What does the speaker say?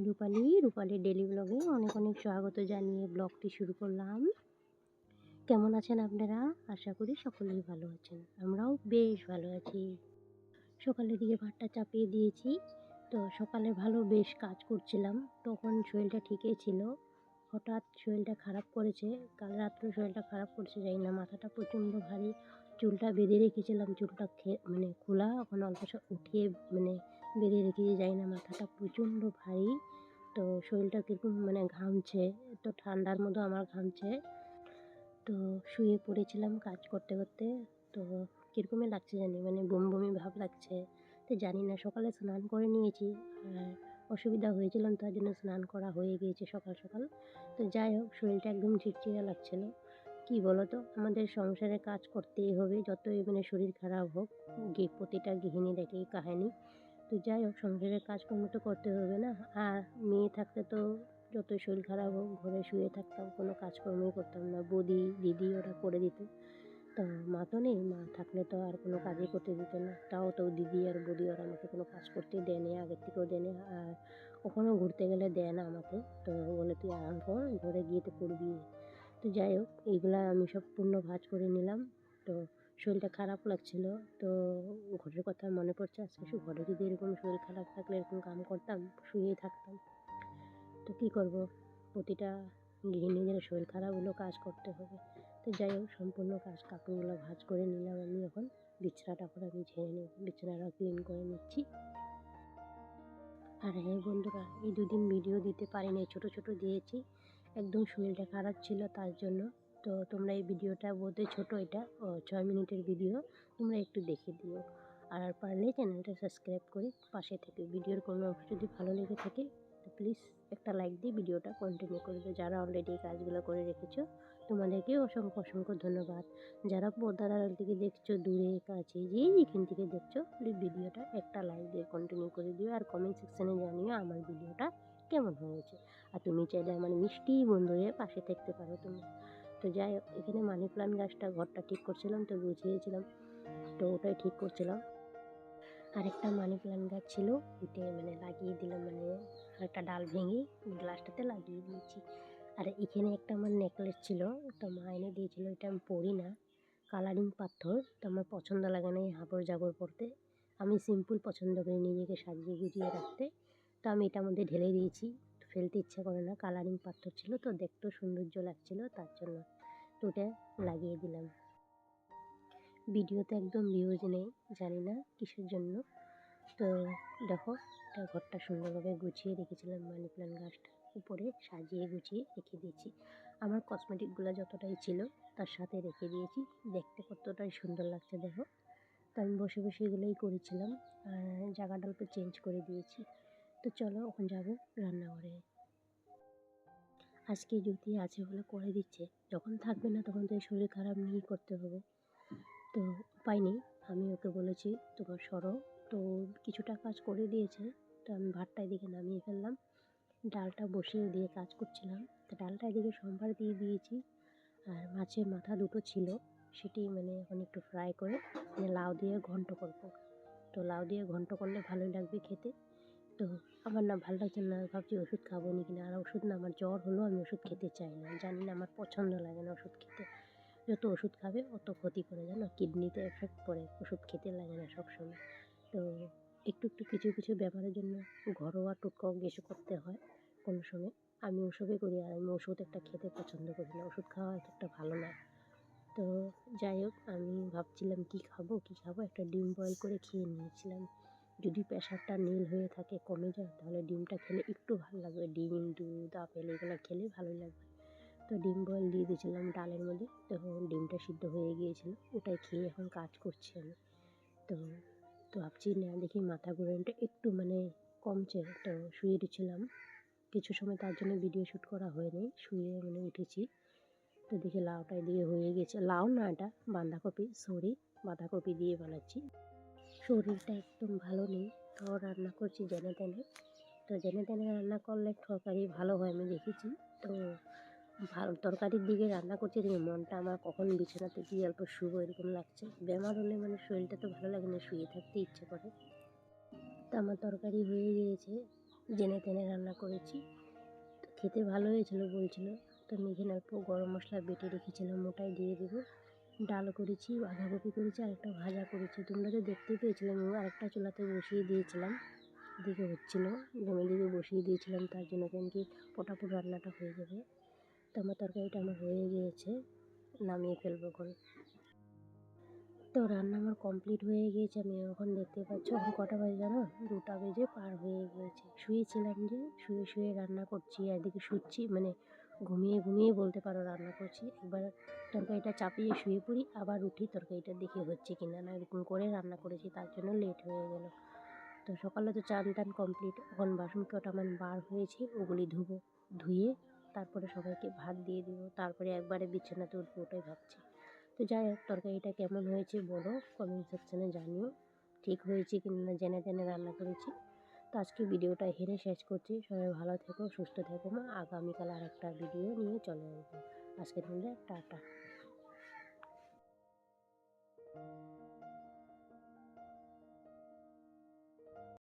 রূপালী daily ব্লগে অনেক অনেক স্বাগত জানিয়ে ব্লগটি শুরু করলাম। কেমন আছেন আপনারা? আশা করি সকলেই ভালো আছেন, আমরাও বেশ ভালো আছি। সকালের দিকে ভাতটা চাপিয়ে দিয়েছি। তো সকালে বেশ কাজ করছিলাম, তখন শরীরটা ঠিকই ছিল। হঠাৎ শরীরটা খারাপ করেছে, কাল রাত্রে শরীরটা খারাপ করেছে, জানি না, মাথাটা প্রচণ্ড ভারী। চুলটা বেঁধে রেখেছিলাম, চুলটা খোলা, এখন অল্প উঠিয়ে বেঁধে রেখেছি, জানি না, মাথাটা প্রচণ্ড ভারী। তো শরীরটা কীরকম ঘামছে, তো ঠান্ডার মধ্যে আমার ঘামছে। তো শুয়ে পড়েছিলাম কাজ করতে করতে। তো কীরকমই লাগছে জানি, বমি বমি ভাব লাগছে। তো জানি না, সকালে স্নান করে নিয়েছি, আর অসুবিধা হয়েছিলাম, তার জন্য স্নান করা হয়ে গিয়েছে সকাল সকাল। তো যাই হোক, শরীরটা একদম চিড়চিড়া লাগছিলো। কী বলো তো, আমাদের সংসারে কাজ করতেই হবে, যতই শরীর খারাপ হোক। প্রতিটা গৃহিণীর একই কাহিনী। তো যাই হোক, সংসারের কাজকর্ম তো করতে হবে না। আর মেয়ে থাকতে তো যতই শরীর খারাপ হোক ঘরে শুয়ে থাকতাম, কোনো কাজকর্মই করতাম না, বৌদি দিদি ওরা করে দিত। তো মা তো নেই, মা থাকলে তো আর কোনো কাজই করতে দিত না। তাও তো দিদি আর বৌদি ওরা আমাকে কোনো কাজ করতে দেয়নি, আগের থেকেও দেয়নি, আর কখনও ঘুরতে গেলে দেয় না আমাকে। তো বলে, তুই আরাম কর, ঘরে গিয়ে তো করবি। তো যাই হোক, এইগুলা আমি সব পূর্ণ ভাঁজ করে নিলাম। তো শরীরটা খারাপ লাগছিল, তো ঘরের কথা মনে পড়ছে। আজকে ঘরে যদি এরকম শরীর খারাপ থাকলে এরকম কাম করতাম, শুয়েই থাকতাম। তো কী করব, প্রতিটা গৃহিণীদের শরীর খারাপ হলেও কাজ করতে হবে। তো যাই হোক, সম্পূর্ণ কাপড়গুলো ভাঁজ করে নিলাম। আমি এখন বিছানাটা আমি ঝেড়ে নিই, বিছানাটা ক্লিন করে নিচ্ছি। আর হ্যাঁ বন্ধুরা, এই দুদিন ভিডিও দিতে পারিনি, ছোট ছোট দিয়েছি, একদম শরীরটা খারাপ ছিল তার জন্য। তো তোমরা এই ভিডিওটা বোধহয় ছোটো, এটা 6 মিনিটের ভিডিও, তোমরা একটু দেখে দিও। আর পারলে চ্যানেলটা সাবস্ক্রাইব করে পাশে থেকে ভিডিওর কোনো অংশ যদি ভালো লেগে থাকে তো প্লিজ একটা লাইক দিয়ে ভিডিওটা কন্টিনিউ করবে। যারা অলরেডি এই কাজগুলো করে রেখেছো তোমাদেরকে অসংখ্য অসংখ্য ধন্যবাদ। যারা পর্দার আড়াল থেকে দেখছো, দূরে কাছে যেখান থেকে দেখছো, প্লিজ ভিডিওটা একটা লাইক দিয়ে কন্টিনিউ করে দিও। আর কমেন্ট সেকশানে জানিও আমার ভিডিওটা কেমন হয়েছে। আর তুমি চাইলে আমার মিষ্টি বন্ধু হয়ে পাশে থাকতে পারো তুমি। তো যাই হোক, এখানে মানি প্লান্ট গাছটা ঘরটা ঠিক করছিলাম, তো গুছিয়েছিলাম, তো ওটাই ঠিক করছিলাম। আরেকটা মানি প্লান্ট গাছ ছিল, ওইটা লাগিয়ে দিলাম, একটা ডাল ভেঙে গ্লাসটাতে লাগিয়ে দিয়েছি। আর এখানে একটা আমার নেকলেস ছিল, তো মা এনে দিয়েছিলো, এটা আমি পরি না, কালারিং পাথর, তো আমার পছন্দ লাগে না এই হাবড় জাবড় পরতে। আমি সিম্পল পছন্দ করি নিজেকে সাজিয়ে গুজিয়ে রাখতে। তো আমি এটার মধ্যে ঢেলে দিয়েছি, ফেলতে ইচ্ছা করে না, কালারিং পাথর ছিল তো, দেখতেও সৌন্দর্য লাগছিলো তার জন্য, তো ওটা লাগিয়ে দিলাম। ভিডিওতে একদম ভিউজ নেই, জানি না কিসের জন্য। তো দেখো, এটা ঘরটা সুন্দরভাবে গুছিয়ে রেখেছিলাম, মানি প্লান্ট গাছটা উপরে সাজিয়ে গুছিয়ে রেখে দিয়েছি। আমার কসমেটিকগুলো যতটাই ছিল তার সাথে রেখে দিয়েছি, দেখতে কতটাই সুন্দর লাগছে দেখো। তো আমি বসে বসে এগুলোই করেছিলাম, আর জায়গাটা অল্প চেঞ্জ করে দিয়েছি। তো চলো এখন যাবো রান্নাঘরে। আজকে জ্যোতি আছে বলে করে দিচ্ছে, যখন থাকবে না তখন তো শরীর খারাপ নিয়েই করতে হবে। তো উপায় নেই, আমি ওকে বলেছি তোমার সরো। তো কিছুটা কাজ করে দিয়েছে, তো আমি ভাতটা এদিকে নামিয়ে ফেললাম, ডালটা বসিয়ে দিয়ে কাজ করছিলাম। তো ডালটা এদিকে সম্বার দিয়ে দিয়েছি। আর মাছের মাথা দুটো ছিল, সেটি এখন একটু ফ্রাই করে লাউ দিয়ে ঘন্ট করব। তো লাউ দিয়ে ঘন্ট করলে ভালোই লাগবে খেতে। তো আমার না ভালো লাগছে না, ভাবছি ওষুধ খাবো নি কিনা। আর ওষুধ না, আমার জ্বর হলেও আমি ওষুধ খেতে চাই না, জানি না, আমার পছন্দ লাগে না ওষুধ খেতে। যত ওষুধ খাবে অত ক্ষতি করে, জানো, কিডনিতে এফেক্ট পড়ে, ওষুধ খেতে লাগে না সবসময়। তো একটু একটু কিছু কিছু ব্যাপারের জন্য ঘরোয়া টোটকাও বেশি করতে হয় কোনো সময়। আমি ওসবই করি, আর আমি ওষুধ একটা খেতে পছন্দ করি না, ওষুধ খাওয়া একটা ভালো না। তো যাই হোক, আমি ভাবছিলাম কী খাবো, একটা ডিম বয়েল করে খেয়ে নিয়েছিলাম। যদি প্রেশারটা নীল হয়ে থাকে, কমে যায়, তাহলে ডিমটা খেলে একটু ভালো লাগবে। ডিম, দুধ, আপেল এগুলো খেলে ভালোই লাগবে। তো ডিম বয়েল দিয়ে দিয়েছিলাম ডালের মধ্যে, তখন ডিমটা সিদ্ধ হয়ে গিয়েছিলো, ওটাই খেয়ে এখন কাজ করছি আমি। তো তো ভাবছি না, দেখি মাথা ঘুরানোটা একটু কমছে, তো শুয়ে ছিলাম কিছু সময়, তার জন্য ভিডিও শ্যুট করা হয়নি, শুয়ে উঠেছি। তো দেখি লাউটা দিয়ে হয়ে গেছে, লাউ না, এটা বাঁধাকপি, বাঁধাকপি দিয়ে বানাচ্ছি। শরীরটা একদম ভালো নেই, তো রান্না করছি জেনে তেনে। তো জেনে তেনে রান্না করলে তরকারি ভালো হয় আমি দেখেছি। তো ভালো তরকারির দিকে রান্না করছি, দেখি মনটা আমার কখন বিছানাতে গিয়ে অল্প শুভ এরকম লাগছে। বেমার হলে শরীরটা তো ভালো লাগে না, শুয়ে থাকতে ইচ্ছে করে। তো আমার তরকারি হয়ে গিয়েছে, জেনে টেনে রান্না করেছি। তো খেতে ভালো হয়েছিল বলছিল। তো আমি এখানে অল্প গরম মশলা বেটে রেখেছিলাম, ওটাই দিয়ে দেবো। ডাল করেছি, বাঁধাকপি করেছি, আর একটা ভাজা করেছি। তোমরা তো দেখতে পেয়েছিলে, আমি আরেকটা চুলাতে বসিয়ে দিয়েছিলাম, এদিকে হচ্ছিলো, অন্যদিকে বসিয়ে দিয়েছিলাম, তার জন্য কি পটাপট রান্নাটা হয়ে যাবে। তো আমার তরকারিটা আমার হয়ে গিয়েছে, নামিয়ে ফেলবো এখন। তো রান্না আমার কমপ্লিট হয়ে গিয়েছে। আমি এখন দেখতে পাচ্ছি এখন কটা বাজে জানো, 2টা বেজে পার হয়ে গিয়েছে। শুয়েছিলাম যে, শুয়ে শুয়ে রান্না করছি, একদিকে শুচ্ছি, মানে ঘুমিয়ে ঘুমিয়ে বলতে পারো রান্না করছি। একবার তরকারিটা চাপিয়ে শুয়ে পড়ি, আবার উঠি তরকারিটা দেখে হচ্ছে কিনা না, এরকম করে রান্না করেছি, তার জন্য লেট হয়ে গেল। তো সকালে তো চান টান কমপ্লিট, এখন বাসন কটা আমার বার হয়েছে, ওগুলি ধুবো, ধুয়ে তারপরে সবাইকে ভাত দিয়ে দেবো, তারপরে একবারে বিছানাতে উঠবো, ওটাই ভাবছি। তো যাই হোক, তরকারিটা কেমন হয়েছে বলো, কমেন্ট সেকশানে জানিও। ঠিক হয়েছে কি না, জেনে টেনে রান্না করেছি। তো আজকে ভিডিওটা এখানে শেষ করছি। সবাই ভালো থেকো, সুস্থ থেকো মা। আগামীকাল আর একটা ভিডিও নিয়ে চলে আসবো। আজকের দিনটা টাটা।